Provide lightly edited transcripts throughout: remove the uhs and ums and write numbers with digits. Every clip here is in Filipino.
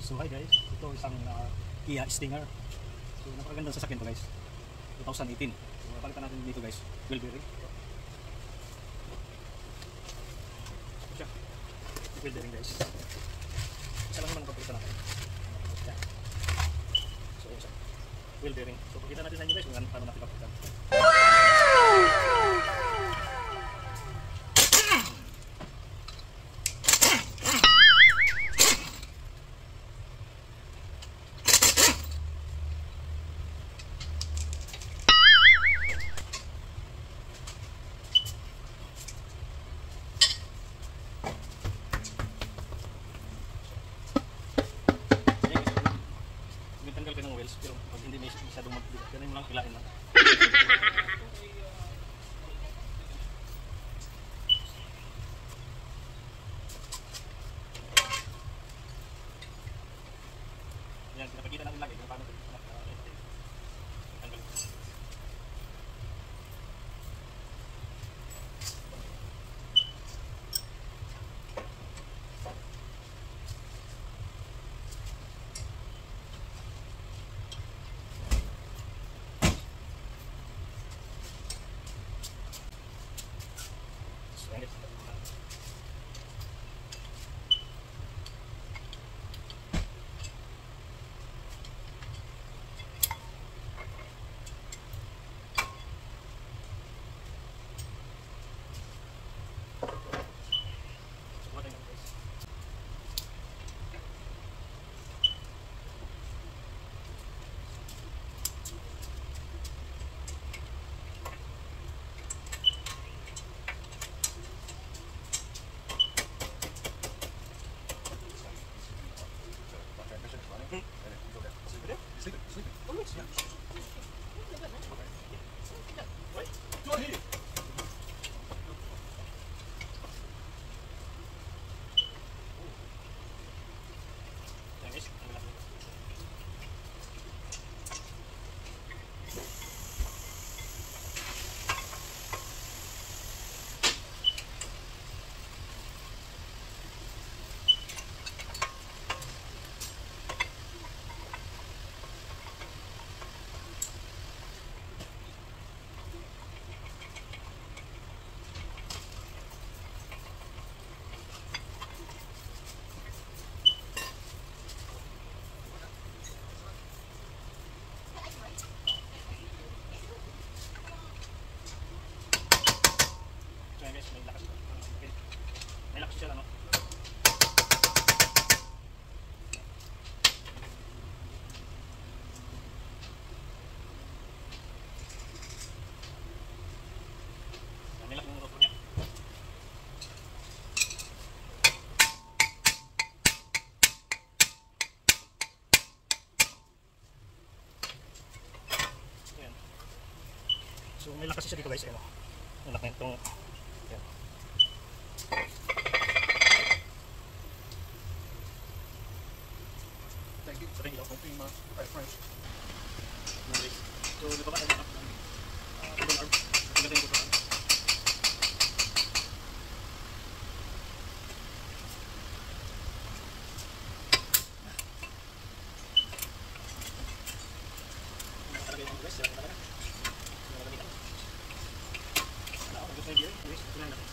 So hi guys, ito isang Kia Stinger. So napakagandang sasakyan to guys. 2018. So palitan natin dito guys, wheel bearing. Siya. Wheel bearing guys. Isa lang naman ang papalitan natin. So yun siya. Wheel bearing. So pakita natin sa inyo guys kung paano natin papalitan. Tanggal ka ng wheels pero pag hindi may masyadong magbigat, ganun mo lang hilain lang. Yan, pinapakita natin lagi kung paano ito tanggal. May lakas siya, ano? May lakas ng rotor niya. Ayan. So may lakas siya dito guys, ano? May lakas nitong ayan. Sering ilaw kung yung mga French. So, di ba ba naman double arm? Pagkata yung double arm. Talaga yung guys, talaga talaga. Talaga nila. Wala ako, mag-gusto yung gear. Guys, ito lang natin.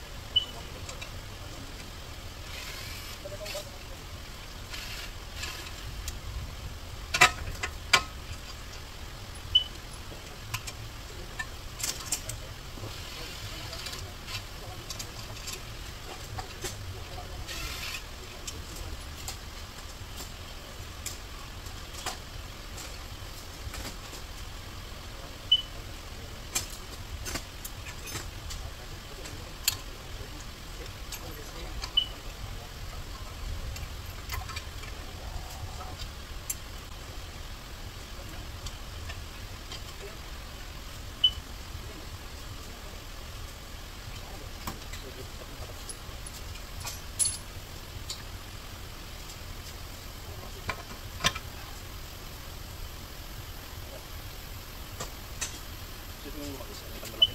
yung lumabas sa itang malaki.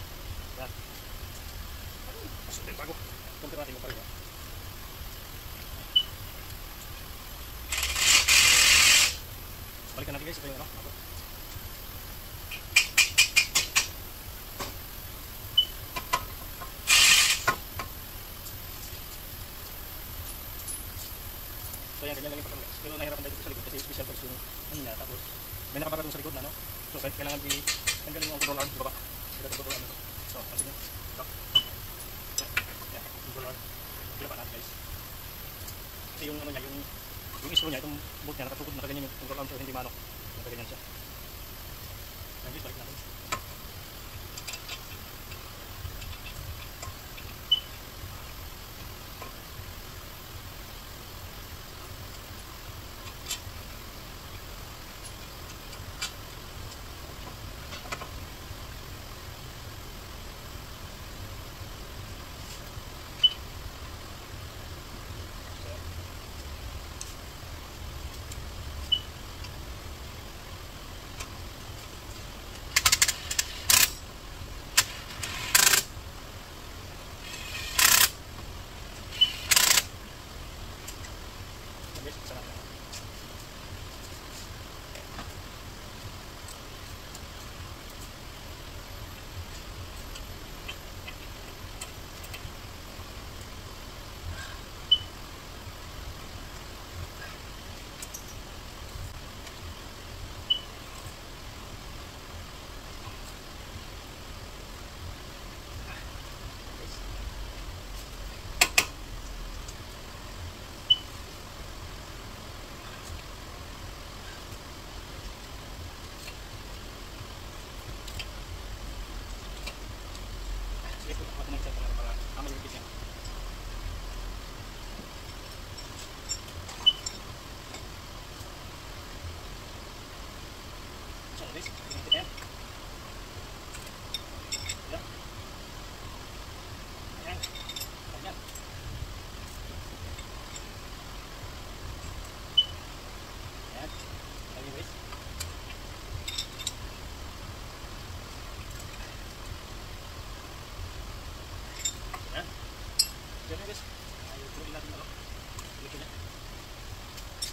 Yan. Pasok din bago. Kunti natin yung pareho. balikan natin guys. Ito yung ano. So yan, ganyan lang yung pagkakas. Pero nahirapan tayo dito sa likod kasi special parts yung ano niya. Tapos may nakapagat dun sa likod na no. So kailangan tanggalin yung control arm sa baba. Kailangan control arm ito. So, kasi nyo. Stop. So, yan. Control arm. Kailangan natin guys. Kasi yung ano niya, yung screw niya, itong bolt niya, nakatukod na kaganyan yung control arm. So hindi manok. Nakaganyan siya. Yan guys, balik natin.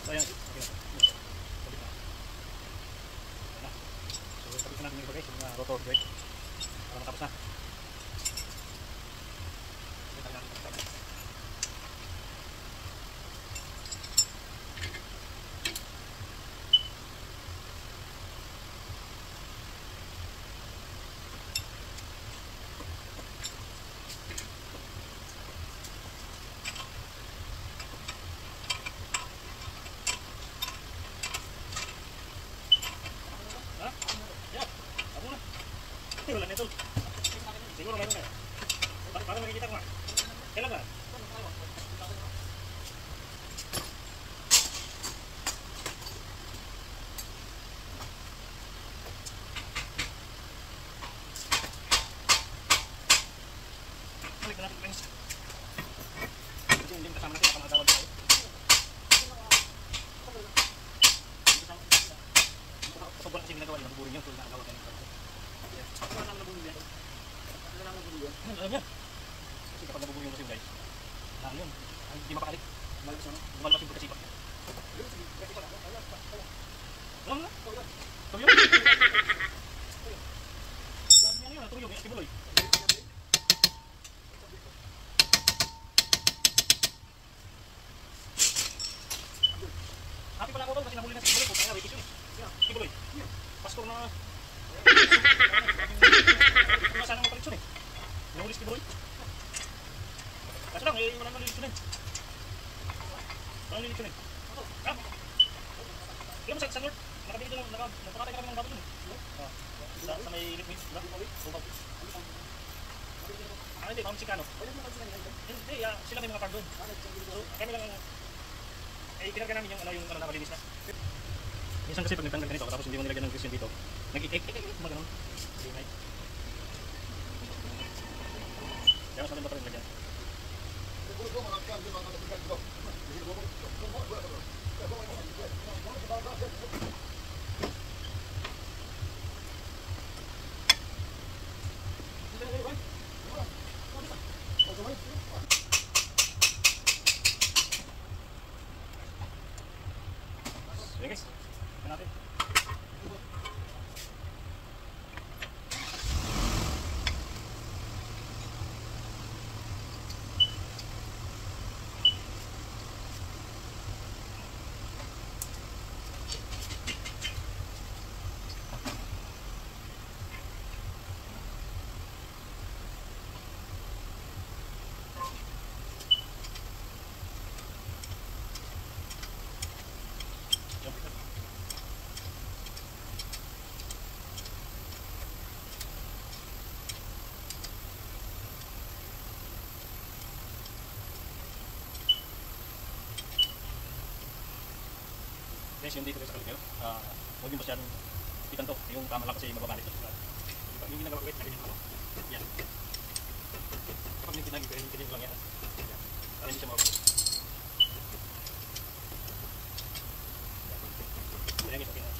So ayan, okay na. Sabit na. Ayan na. So sabit na natin yung iba guys, yung rotor brake. Para matapos na. Sabit na natin. Siguro lang ito. Siguro meron na. Para makikita ko nga. Kailan ba? Balik na natin guys. Kasi hindi kasama natin baka magawad tayo. Sobrang kasi ginagawa nila. Nabuburing yun. So nakagawa tayo. Ano lang nabuburing yan? Ano lang nabuburing yan? Alam yan. Kasi kapag nabuburing yung kasi guys, lang yun. Hindi makakalik. Lumalabas yung pagkasipak niya. Alam na? Tuyong? Lagi yan yun. Tuyong. Tibuloy. Happy pala ako doon kasi nahuli na si Tibuloy. Kung kaya wait yun. Tibuloy. Pastor na... Sana mo palitsun eh. Nahuli si Tibuloy. Kaso lang, wala nang lilitsunin. Walang lilitsunin. Ha? Alam mo sa Lord, nakabili doon, nagpakatay ka kami ng bago doon. Sa may liquid, diba? Bubaw. Hindi, mga Meksikano. Hindi, sila may mga card doon. So, kami lang, pinarga namin yung nakalinis na. Minsan kasi pag nagtanggal ganito, tapos hindi mo nilagyan ng Christian dito, nag-ik-ik, maganon. Hindi na. Kaya mas maganda pa rin lagyan. Ayan guys, Tignan natin. Guys, yung dito sa kalipero, huwag yung masyadong pitan to, yung tama lang kasi mababa nito. Yung ginagawa ko, lagyan yung ano, yan. Kapag yung pinagin ko, yung pinagin lang yan. Yan, para hindi siya mababa. Yan guys, okay na.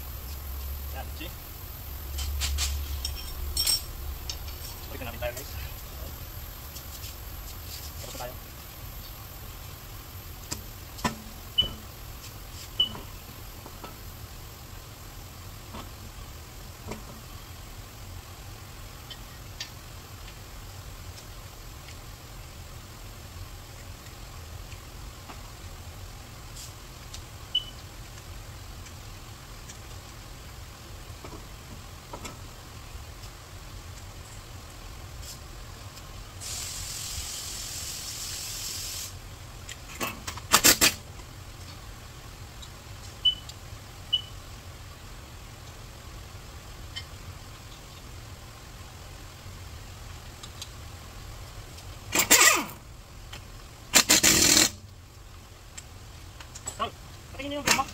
Yan, see? Balikan natin tayo guys. Tapos na tayo. Tol, patingin niyo yung brake mo.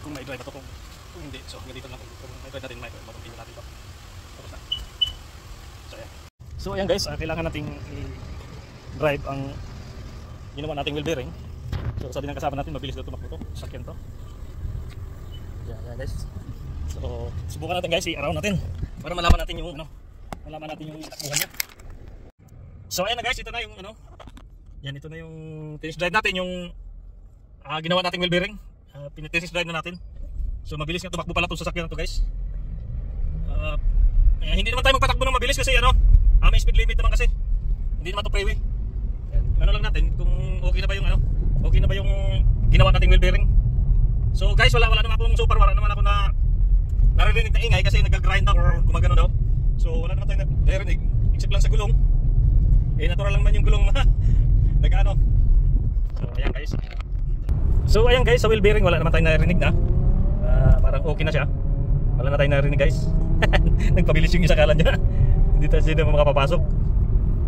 Kung may drive ito, kung hindi, so hanggang dito lang. Kung may drive natin, matupin natin ito. Tapos na. So ayan. So ayan guys, kailangan nating i-drive ang ginawa nating wheel bearing. So sabi ng kasama natin, mabilis daw tumakbo to, sakyan to. Yan guys. So subukan natin guys, i-around natin para malaman natin yung ano, malaman natin yung takbuhan niya. So ayan na guys, ito na yung ano. Yan, ito na yung test drive natin, yung ginawa nating wheel bearing. Pinitest drive na natin. So mabilis nga tumakbo pala itong sasakyan na to guys. Hindi naman tayo magpatakbo ng mabilis kasi ano, may speed limit naman kasi. Hindi naman to freeway. Ano lang natin kung okay na ba yung ano, okay na ba yung ginawa nating wheel bearing. So guys, wala naman akong super, wala naman ako na naririnig na ingay kasi nag-grind ako or gumagano daw. So wala naman tayo naririnig except lang sa gulong. Natural lang man yung gulong nag-ano. So ayan guys. So ayan guys, sa wheel bearing wala naman tayong narinig na. Parang okay na siya. Wala na tayong narinig guys. Nagpabilis yung isa, kala niya hindi tayo sila makapapasok.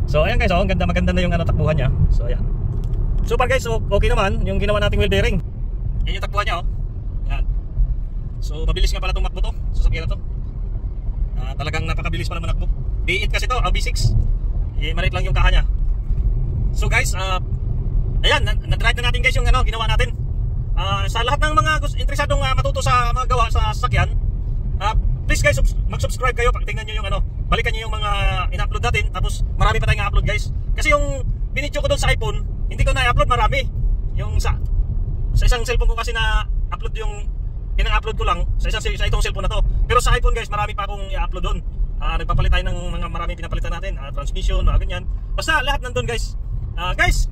So ayan guys, maganda na yung ano, takbuhan niya. So ayan. Super guys, so okay naman yung ginawa nating wheel bearing. Yan yung takbuhan niya, oh. Yan. So mabilis nga pala itong makbo to, sasakyan na to. Talagang napakabilis pala manakbo. B8 kasi to, B6. Maliit lang yung kaha niya. So guys, ayan, na-drive na natin guys yung ano, ginawa natin. Sa lahat ng mga interesadong matuto sa mga gawa sa sasakyan, please guys, mag-subscribe kayo. Tingnan nyo yung ano, balikan nyo yung mga in-upload natin. Tapos marami pa tayong upload guys. Kasi yung binidyo ko doon sa iPhone, hindi ko na-upload marami. Yung sa isang cellphone ko kasi na-upload yung pinang-upload ko lang sa itong cellphone na to. Pero sa iPhone guys, marami pa akong i-upload doon. Nagpapalit tayo ng mga maraming pinapalitan natin, transmission, mga ganyan. Basta lahat nandun guys. Guys,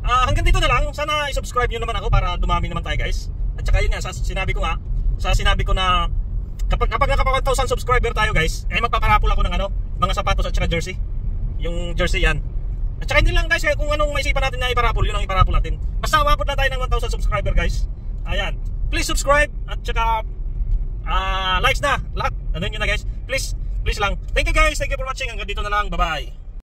hanggang dito na lang. Sana i-subscribe nyo naman ako para dumami naman tayo guys. At saka yun nga, sinabi ko na kapag nakapa 1,000 subscriber tayo guys, magpaparapol ako ng ano, mga sapatos at saka jersey. Yung jersey yan. At saka hindi lang guys, kung anong maisipan natin na iparapol, yun ang iparapol natin. Basta umabot na tayo ng 1,000 subscriber guys. Ayan, please subscribe at saka likes na lahat. Ano yun na guys, please lang. Thank you guys, thank you for watching. Hanggang dito na lang, bye bye.